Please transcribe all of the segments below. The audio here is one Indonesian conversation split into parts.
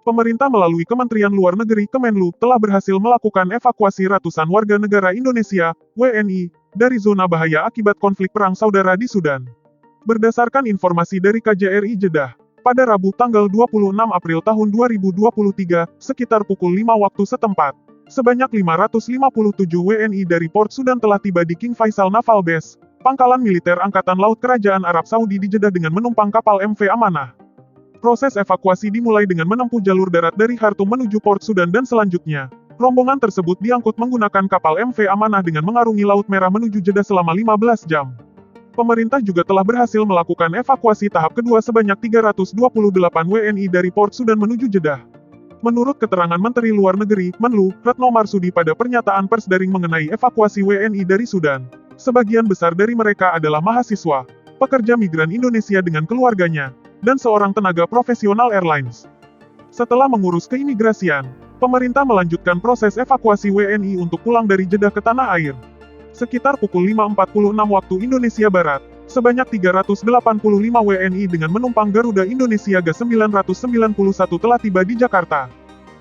Pemerintah melalui Kementerian Luar Negeri Kemenlu telah berhasil melakukan evakuasi ratusan warga negara Indonesia, WNI, dari zona bahaya akibat konflik perang saudara di Sudan. Berdasarkan informasi dari KJRI Jeddah, pada Rabu tanggal 26 April tahun 2023, sekitar pukul 5 waktu setempat, sebanyak 557 WNI dari Port Sudan telah tiba di King Faisal Naval Base, pangkalan militer Angkatan Laut Kerajaan Arab Saudi di Jeddah dengan menumpang kapal MV Amanah. Proses evakuasi dimulai dengan menempuh jalur darat dari Khartoum menuju Port Sudan dan selanjutnya, rombongan tersebut diangkut menggunakan kapal MV Amanah dengan mengarungi Laut Merah menuju Jeddah selama 15 jam. Pemerintah juga telah berhasil melakukan evakuasi tahap kedua sebanyak 328 WNI dari Port Sudan menuju Jeddah. Menurut keterangan Menteri Luar Negeri, Menlu, Retno Marsudi pada pernyataan pers daring mengenai evakuasi WNI dari Sudan, sebagian besar dari mereka adalah mahasiswa, pekerja migran Indonesia dengan keluarganya, dan seorang tenaga profesional airlines. Setelah mengurus keimigrasian, pemerintah melanjutkan proses evakuasi WNI untuk pulang dari Jeddah ke tanah air. Sekitar pukul 5.46 waktu Indonesia Barat, sebanyak 385 WNI dengan menumpang Garuda Indonesia G991 telah tiba di Jakarta.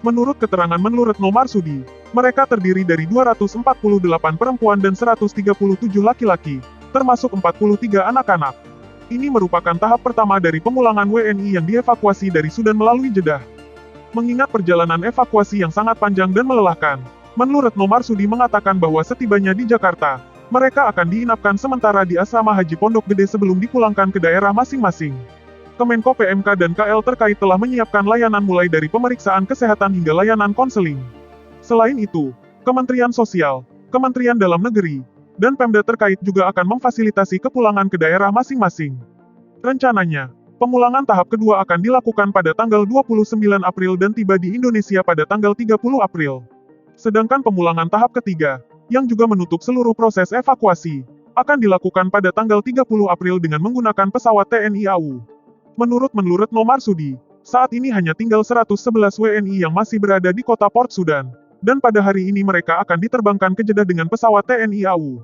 Menurut keterangan Menlu Retno Marsudi, mereka terdiri dari 248 perempuan dan 137 laki-laki, termasuk 43 anak-anak. Ini merupakan tahap pertama dari pemulangan WNI yang dievakuasi dari Sudan melalui Jeddah. Mengingat perjalanan evakuasi yang sangat panjang dan melelahkan, Menlu Retno Marsudi mengatakan bahwa setibanya di Jakarta, mereka akan diinapkan sementara di Asrama Haji Pondok Gede sebelum dipulangkan ke daerah masing-masing. Kemenko PMK dan KL terkait telah menyiapkan layanan mulai dari pemeriksaan kesehatan hingga layanan konseling. Selain itu, Kementerian Sosial, Kementerian Dalam Negeri, dan Pemda terkait juga akan memfasilitasi kepulangan ke daerah masing-masing. Rencananya, pemulangan tahap kedua akan dilakukan pada tanggal 29 April dan tiba di Indonesia pada tanggal 30 April. Sedangkan pemulangan tahap ketiga, yang juga menutup seluruh proses evakuasi, akan dilakukan pada tanggal 30 April dengan menggunakan pesawat TNI AU. Menurut Menlu Retno Marsudi, saat ini hanya tinggal 111 WNI yang masih berada di kota Port Sudan, dan pada hari ini mereka akan diterbangkan ke Jeddah dengan pesawat TNI AU.